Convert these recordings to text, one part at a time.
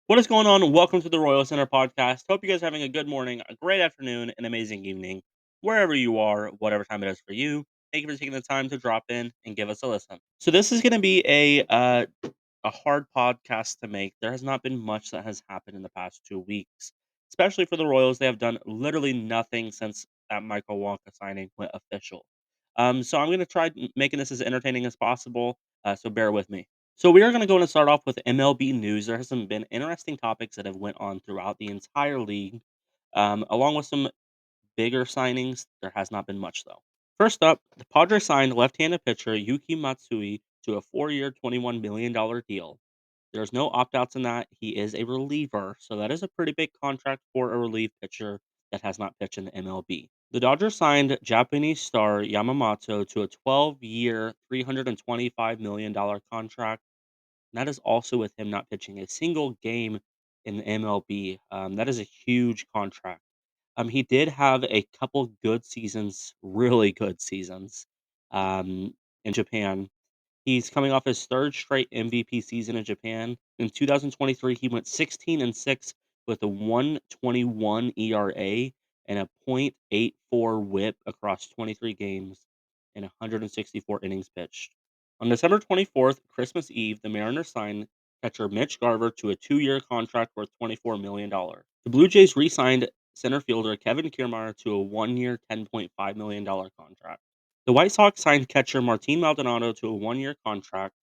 What is going on? Welcome to the Royal Center podcast. Hope you guys are having a good morning, a great afternoon, an amazing evening, wherever you are, whatever time it is for you. Thank you for taking the time to drop in and give us a listen. So this is going to be a hard podcast to make. There has not been much that has happened in the past 2 weeks, especially for the Royals. They have done literally nothing since that Michael Wonka signing went official. So I'm going to try making this as entertaining as possible. So bear with me. So we are going to go and start off with MLB news. There has some been interesting topics that have went on throughout the entire league, along with some bigger signings. There has not been much though. First up, the Padres signed left-handed pitcher Yuki Matsui to a 4-year, $21 million deal. There's no opt-outs in that. He is a reliever, so that is a pretty big contract for a relief pitcher that has not pitched in the MLB. The Dodgers signed Japanese star Yamamoto to a 12-year, $325 million contract. That is also with him not pitching a single game in the MLB. That is a huge contract. He did have a couple good seasons, really good seasons, um, in Japan. He's coming off his third straight MVP season in Japan. In 2023, he went 16-6 with a 1.21 ERA and a .84 WHIP across 23 games and 164 innings pitched. On December 24th, Christmas Eve, the Mariners signed catcher Mitch Garver to a 2-year contract worth $24 million. The Blue Jays re signed center fielder Kevin Kiermaier to a 1-year, $10.5 million contract. The White Sox signed catcher Martin Maldonado to a 1-year contract.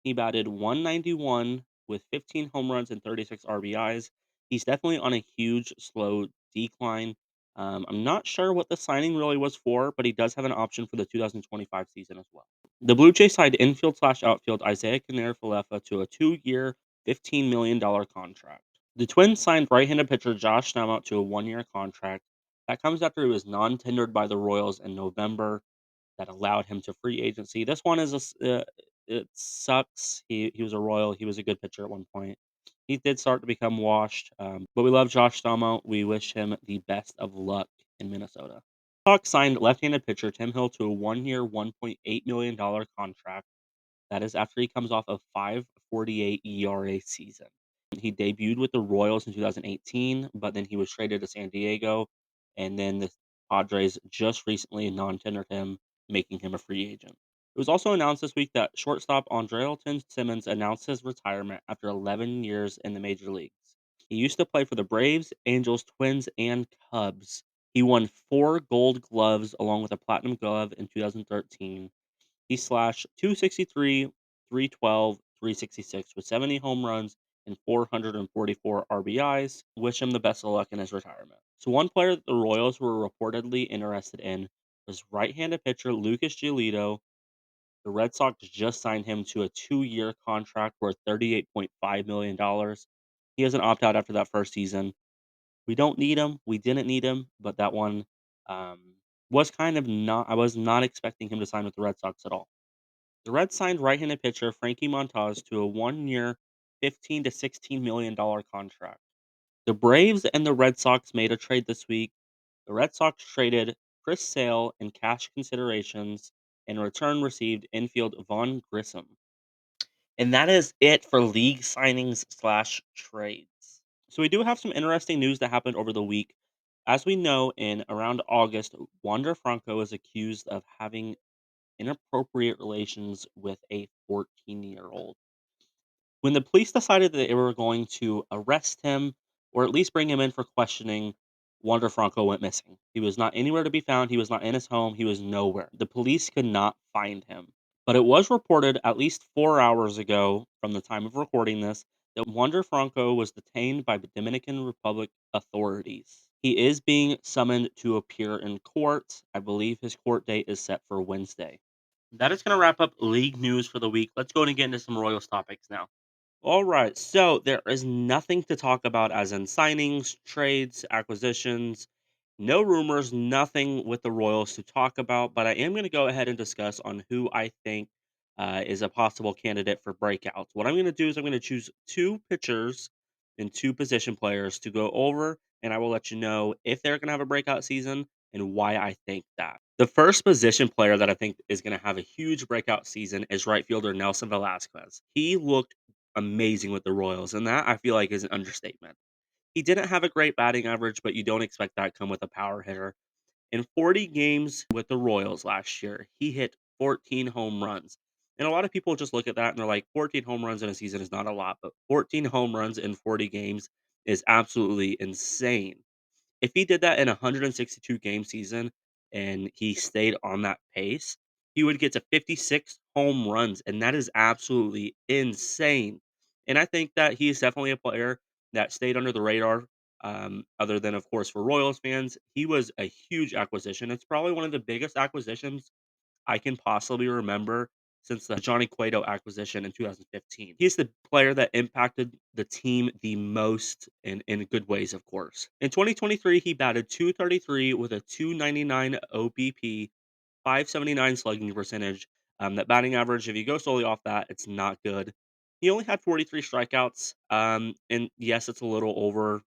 He batted 191 with 15 home runs and 36 RBIs. He's definitely on a huge, slow decline. I'm not sure what the signing really was for, but he does have an option for the 2025 season as well. The Blue Jays signed infield slash outfield Isaiah Kiner-Falefa to a 2-year, $15 million contract. The Twins signed right-handed pitcher Josh Staumont to a 1-year contract. That comes after he was non-tendered by the Royals in November that allowed him to free agency. This one is it sucks. He was a Royal. He was a good pitcher at one point. He did start to become washed, but we love Josh Stamo. We wish him the best of luck in Minnesota. Sox signed left-handed pitcher Tim Hill to a 1-year, $1.8 million contract. That is after he comes off a 5.48 ERA season. He debuted with the Royals in 2018, but then he was traded to San Diego, and then the Padres just recently non-tendered him, making him a free agent. It was also announced this week that shortstop Andrelton Simmons announced his retirement after 11 years in the major leagues. He used to play for the Braves, Angels, Twins, and Cubs. He won 4 Gold Gloves along with a Platinum Glove in 2013. He slashed 263, 312, 366 with 70 home runs and 444 RBIs. Wish him the best of luck in his retirement. So, one player that the Royals were reportedly interested in was right handed pitcher Lucas Giolito. The Red Sox just signed him to a 2-year contract worth $38.5 million. He has an opt out after that first season. We don't need him. We didn't need him, but that one was kind of not. I was not expecting him to sign with the Red Sox at all. The Reds signed right-handed pitcher Frankie Montas to a 1-year, $15 to $16 million contract. The Braves and the Red Sox made a trade this week. The Red Sox traded Chris Sale in cash considerations, and in return received infield Vaughn Grissom. And that is it for league signings slash trades. So we do have some interesting news that happened over the week. As we know, in around August, Wander Franco is accused of having inappropriate relations with a 14-year-old. When the police decided that they were going to arrest him or at least bring him in for questioning, Wander Franco went missing. He was not anywhere to be found. He was not in his home. He was nowhere. The police could not find him. But it was reported at least 4 hours ago from the time of recording this that Wander Franco was detained by the Dominican Republic authorities. He is being summoned to appear in court. I believe his court date is set for Wednesday. That is going to wrap up league news for the week. Let's go and get into some Royals topics now. All right, so there is nothing to talk about as in signings, trades, acquisitions, no rumors, nothing with the Royals to talk about, but I am going to go ahead and discuss on who I think is a possible candidate for breakouts. What I'm going to do is I'm going to choose two pitchers and two position players to go over, and I will let you know if they're going to have a breakout season and why I think that. The first position player that I think is going to have a huge breakout season is right fielder Nelson Velasquez. He looked amazing with the Royals, and that I feel like is an understatement. He didn't have a great batting average, but you don't expect that come with a power hitter. In 40 games with the Royals last year, he hit 14 home runs. And a lot of people just look at that and they're like, 14 home runs in a season is not a lot, but 14 home runs in 40 games is absolutely insane. If he did that in a 162 game season and he stayed on that pace, he would get to 56 home runs, and that is absolutely insane. And I think that he is definitely a player that stayed under the radar. Other than, of course, for Royals fans, he was a huge acquisition. It's probably one of the biggest acquisitions I can possibly remember since the Johnny Cueto acquisition in 2015. He's the player that impacted the team the most in good ways, of course. In 2023, he batted 233 with a 299 OBP, 579 slugging percentage. That batting average, if you go solely off that, it's not good. He only had 43 strikeouts. And yes, it's a little over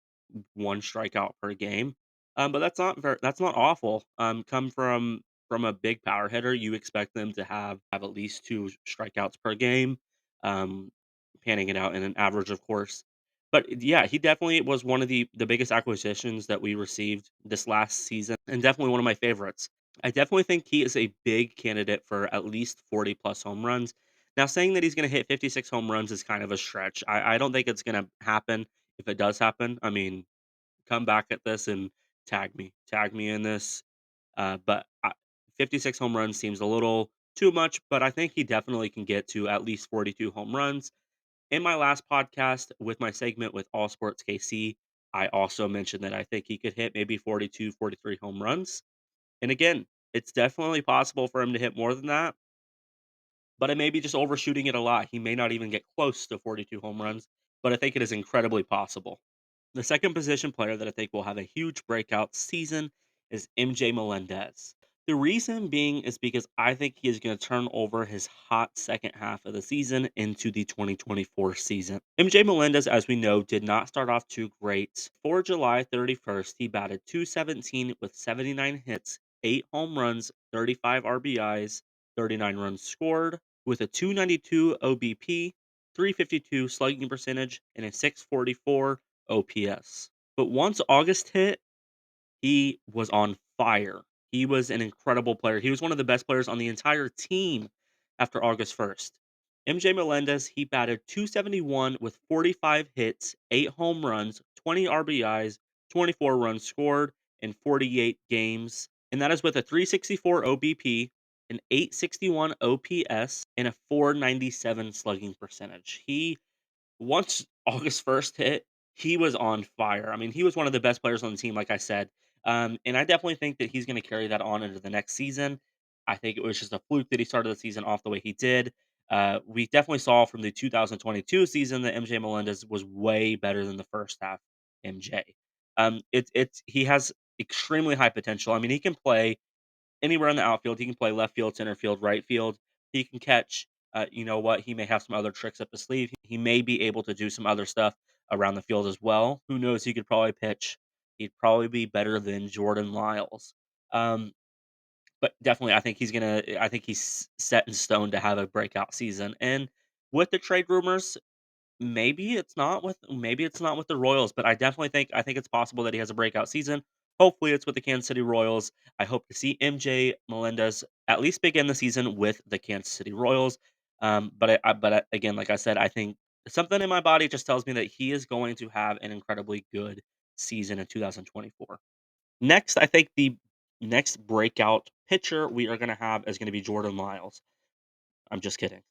one strikeout per game. But that's not awful. Come from a big power hitter, you expect them to have at least two strikeouts per game, um, panning it out in an average, of course. But yeah, he definitely was one of the biggest acquisitions that we received this last season, and definitely one of my favorites. I definitely think he is a big candidate for at least 40 plus home runs. Now, saying that he's going to hit 56 home runs is kind of a stretch. I don't think it's going to happen. If it does happen, I mean, come back at this and tag me in this. But 56 home runs seems a little too much, but I think he definitely can get to at least 42 home runs. In my last podcast with my segment with All Sports KC, I also mentioned that I think he could hit maybe 42, 43 home runs. And again, it's definitely possible for him to hit more than that, but I may be just overshooting it a lot. He may not even get close to 42 home runs, but I think it is incredibly possible. The second position player that I think will have a huge breakout season is MJ Melendez. The reason being is because I think he is going to turn over his hot second half of the season into the 2024 season. MJ Melendez, as we know, did not start off too great. For July 31st, he batted 217 with 79 hits, 8 home runs, 35 RBIs, 39 runs scored, with a 292 OBP, 352 slugging percentage, and a 644 OPS. But once August hit, he was on fire. He was an incredible player. He was one of the best players on the entire team after August 1st. MJ Melendez, he batted 271 with 45 hits, 8 home runs, 20 RBIs, 24 runs scored in 48 games. And that is with a 364 OBP, an 861 OPS, and a 497 slugging percentage. He once August 1st hit, he was on fire. I mean, he was one of the best players on the team, like I said. And I definitely think that he's going to carry that on into the next season. I think it was just a fluke that he started the season off the way he did. We definitely saw from the 2022 season that MJ Melendez was way better than the first half MJ. He has extremely high potential. I mean, he can play anywhere in the outfield. He can play left field, center field, right field. He can catch. You know what? He may have some other tricks up his sleeve. He may be able to do some other stuff around the field as well. Who knows? He could probably pitch. He'd probably be better than Jordan Lyles. Um, but definitely, I think he's gonna. I think he's set in stone to have a breakout season. And with the trade rumors, maybe it's not with the Royals, but I think it's possible that he has a breakout season. Hopefully, it's with the Kansas City Royals. I hope to see MJ Melendez at least begin the season with the Kansas City Royals. Again, like I said, I think something in my body just tells me that he is going to have an incredibly good season in 2024. Next, I think the next breakout pitcher we are going to have is going to be Jordan Lyles. I'm just kidding.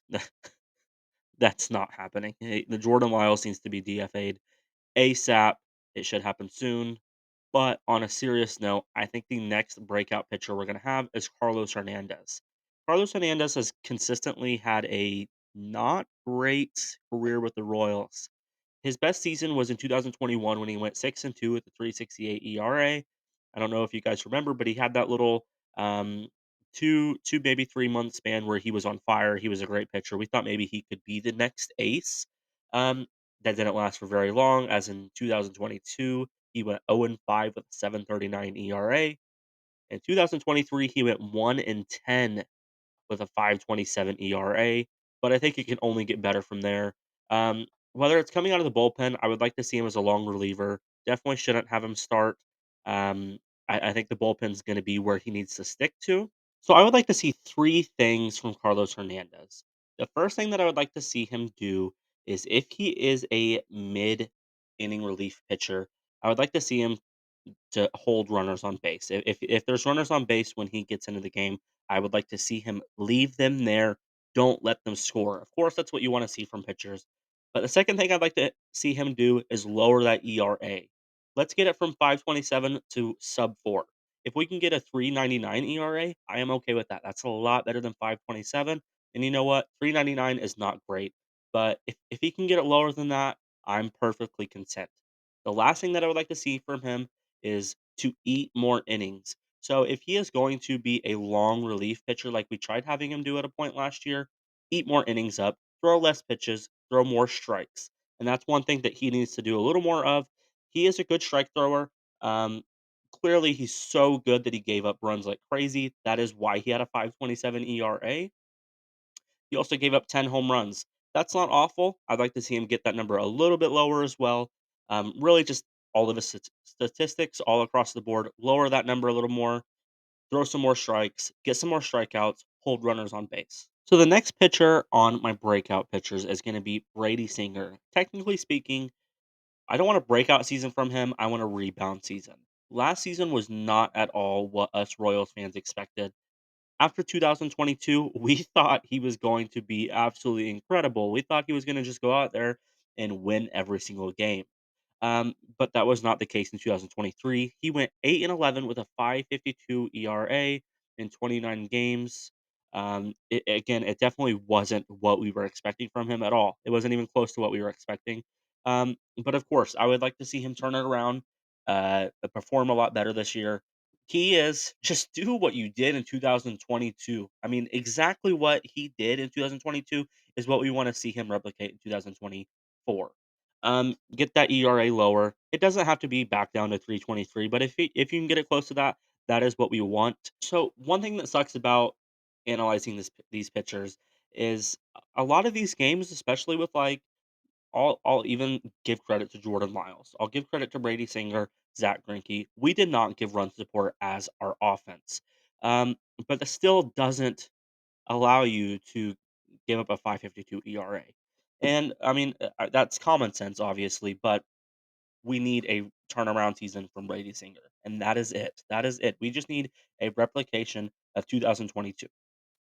That's not happening. The Jordan Lyles seems to be DFA'd ASAP. It should happen soon. But on a serious note, I think the next breakout pitcher we're going to have is Carlos Hernandez. Carlos Hernandez has consistently had a not great career with the Royals. His best season was in 2021 when he went 6-2 with a 368 ERA. I don't know if you guys remember, but he had that little um, two maybe 3 month span where he was on fire. He was a great pitcher. We thought maybe he could be the next ace. Um, that didn't last for very long, as in 2022 he went 0-5 with a 739 ERA. In 2023 he went 1-10 with a 527 ERA. But I think it can only get better from there. Whether it's coming out of the bullpen, I would like to see him as a long reliever. Definitely shouldn't have him start. Um, I think the bullpen's going to be where he needs to stick to. So I would like to see three things from Carlos Hernandez. The first thing that I would like to see him do is if he is a mid inning relief pitcher, I would like to see him to hold runners on base. If there's runners on base when he gets into the game, I would like to see him leave them there. Don't let them score. Of course, that's what you want to see from pitchers. But the second thing I'd like to see him do is lower that ERA. Let's get it from 5.27 to sub 4. If we can get a 3.99 ERA, I am okay with that. That's a lot better than 5.27. And you know what? 3.99 is not great. But if he can get it lower than that, I'm perfectly content. The last thing that I would like to see from him is to eat more innings. So if he is going to be a long relief pitcher like we tried having him do at a point last year, eat more innings up, throw less pitches, throw more strikes. And that's one thing that he needs to do a little more of. He is a good strike thrower. Um, Clearly, he's so good that he gave up runs like crazy. That is why he had a 5.27 ERA. He also gave up 10 home runs. That's not awful. I'd like to see him get that number a little bit lower as well. Really, just all of his statistics all across the board. Lower that number a little more. Throw some more strikes. Get some more strikeouts. Hold runners on base. So the next pitcher on my breakout pitchers is going to be Brady Singer. Technically speaking, I don't want a breakout season from him. I want a rebound season. Last season was not at all what us Royals fans expected. After 2022, we thought he was going to be absolutely incredible. We thought he was going to just go out there and win every single game. But that was not the case in 2023. He went 8-11 with a 5.52 ERA in 29 games. Again, it definitely wasn't what we were expecting from him at all. It wasn't even close to what we were expecting. But of course, I would like to see him turn it around, perform a lot better this year. Key is just do what you did in 2022. I mean, exactly what he did in 2022 is what we want to see him replicate in 2024. Get that ERA lower. It doesn't have to be back down to 3.23, but if you can get it close to that, that is what we want. So one thing that sucks about analyzing these pitchers is a lot of these games, especially with like I'll even give credit to Jordan Lyles. I'll give credit to Brady Singer, Zach Greinke. We did not give run support as our offense, um, but that still doesn't allow you to give up a 5.52 ERA. And I mean, that's common sense, obviously, but we need a turnaround season from Brady Singer. And that is it. That is it. We just need a replication of 2022.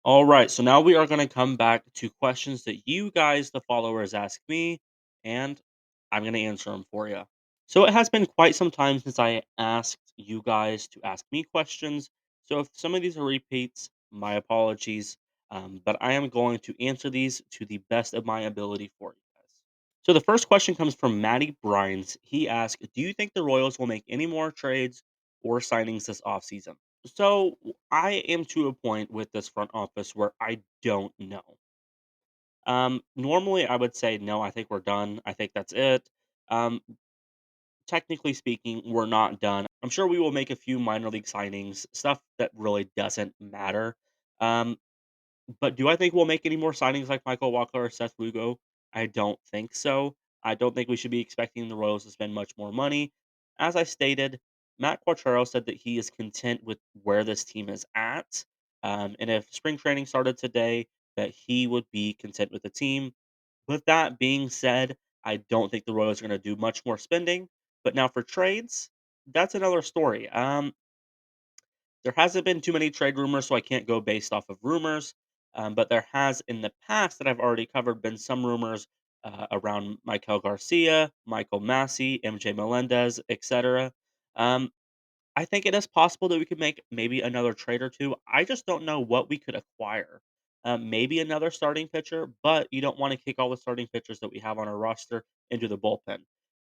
All right. So now we are going to come back to questions that you guys, the followers, ask me, and I'm going to answer them for you. So it has been quite some time since I asked you guys to ask me questions. So if some of these are repeats, my apologies. But I am going to answer these to the best of my ability for you guys. So the first question comes from Matty Brines. He asked, "Do you think the Royals will make any more trades or signings this offseason?" So I am to a point with this front office where I don't know. Normally, I would say no. I think we're done. I think that's it. Um, Technically speaking, we're not done. I'm sure we will make a few minor league signings, stuff that really doesn't matter. Um, but do I think we'll make any more signings like Michael Walker or Seth Lugo? I don't think so. I don't think we should be expecting the Royals to spend much more money. As I stated, Matt Quatraro said that he is content with where this team is at. And if spring training started today, that he would be content with the team. With that being said, I don't think the Royals are going to do much more spending. But now for trades, that's another story. There hasn't been too many trade rumors, so I can't go based off of rumors. But there has in the past that I've already covered been some rumors around Michael Garcia, Michael Massey, MJ Melendez, etc. Um, I think it is possible that we could make maybe another trade or two. I just don't know what we could acquire. Maybe another starting pitcher, but you don't want to kick all the starting pitchers that we have on our roster into the bullpen.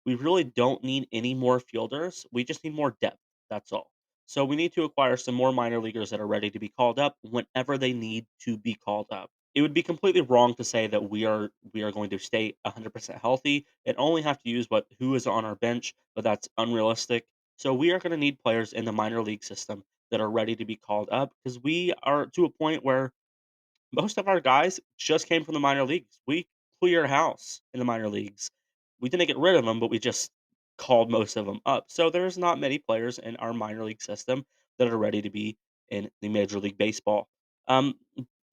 We really don't need any more fielders. We just need more depth. That's all. So we need to acquire some more minor leaguers that are ready to be called up whenever they need to be called up. It would be completely wrong to say that we are going to stay 100% healthy and only have to use what who is on our bench, but that's unrealistic. So we are going to need players in the minor league system that are ready to be called up because we are to a point where most of our guys just came from the minor leagues. We clear house in the minor leagues. We didn't get rid of them, but we just called most of them up. So there's not many players in our minor league system that are ready to be in the Major League Baseball. Um,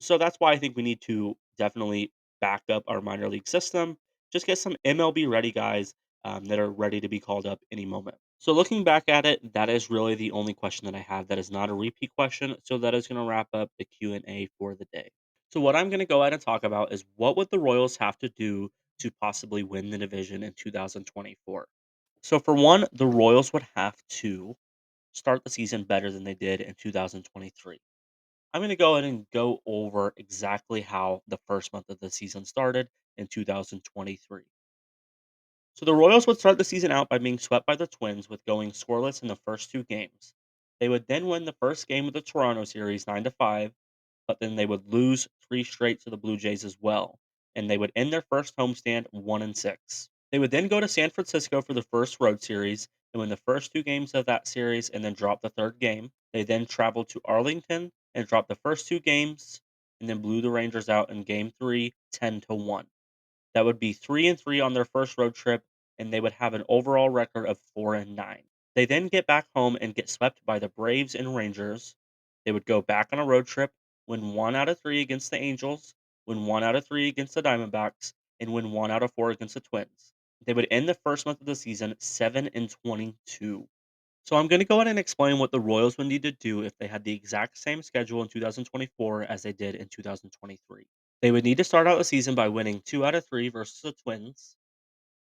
so that's why I think we need to definitely back up our minor league system. Just get some MLB ready guys that are ready to be called up any moment. So looking back at it, that is really the only question that I have that is not a repeat question. So that is going to wrap up the Q&A for the day. So what I'm going to go ahead and talk about is what would the Royals have to do to possibly win the division in 2024? So for one, the Royals would have to start the season better than they did in 2023. I'm going to go ahead and go over exactly how the first month of the season started in 2023. So the Royals would start the season out by being swept by the Twins with going scoreless in the first two games. They would then win the first game of the Toronto series 9-5, but then they would lose three straight to the Blue Jays as well, and they would end their first homestand 1-6. They would then go to San Francisco for the first road series and win the first two games of that series and then drop the third game. They then traveled to Arlington and dropped the first two games and then blew the Rangers out in game 3 10-1. That would be 3-3 on their first road trip, and they would have an overall record of 4-9. They then get back home and get swept by the Braves and Rangers. They would go back on a road trip, win 1 out of 3 against the Angels, win 1 out of 3 against the Diamondbacks, and win 1 out of 4 against the Twins. They would end the first month of the season 7-22. So I'm going to go ahead and explain what the Royals would need to do if they had the exact same schedule in 2024 as they did in 2023. They would need to start out the season by winning 2 out of 3 versus the Twins.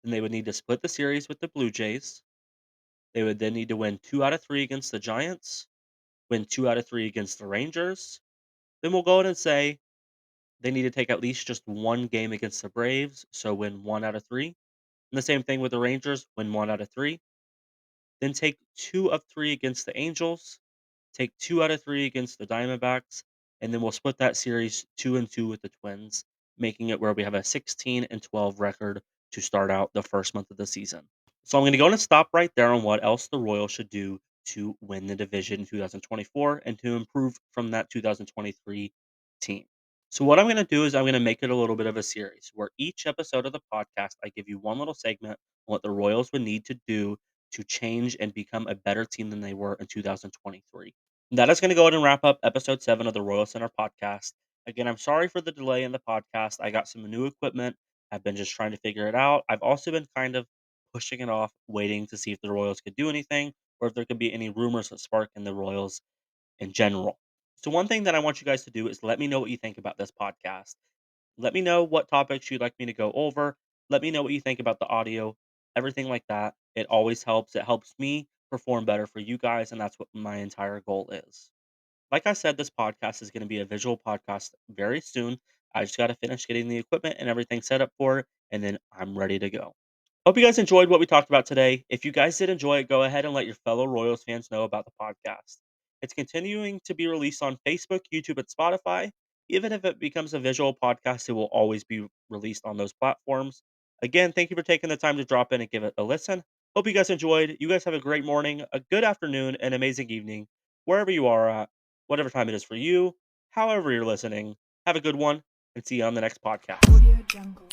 Then they would need to split the series with the Blue Jays. They would then need to win 2 out of 3 against the Giants, win 2 out of 3 against the Rangers. Then we'll go ahead and say they need to take at least just one game against the Braves, so win 1 out of 3. And the same thing with the Rangers, win 1 out of 3. Then take 2 of 3 against the Angels, take 2 out of 3 against the Diamondbacks, and then we'll split that series 2-2 with the Twins, making it where we have a 16-12 record to start out the first month of the season. So I'm going to go and stop right there on what else the Royals should do to win the division in 2024 and to improve from that 2023 team. So what I'm going to do is I'm going to make it a little bit of a series where each episode of the podcast I give you one little segment on what the Royals would need to do to change and become a better team than they were in 2023. That is going to go ahead and wrap up episode 7 of the Royal Center podcast. Again, I'm sorry for the delay in the podcast. I got some new equipment. I've been just trying to figure it out. I've also been kind of pushing it off, waiting to see if the Royals could do anything or if there could be any rumors that spark in the Royals in general. So, one thing that I want you guys to do is let me know what you think about this podcast. Let me know what topics you'd like me to go over. Let me know what you think about the audio, everything like that. It always helps. It helps me perform better for you guys, and that's what my entire goal is. Like I said, this podcast is going to be a visual podcast very soon. I just got to finish getting the equipment and everything set up for it, and then I'm ready to go. Hope you guys enjoyed what we talked about today. If you guys did enjoy it, go ahead and let your fellow Royals fans know about the podcast. It's continuing to be released on Facebook, YouTube, and Spotify. Even if it becomes a visual podcast, it will always be released on those platforms. Again, thank you for taking the time to drop in and give it a listen. Hope you guys enjoyed. You guys have a great morning, a good afternoon, an amazing evening, wherever you are at, whatever time it is for you, however you're listening. Have a good one, and see you on the next podcast. Audio Jungle.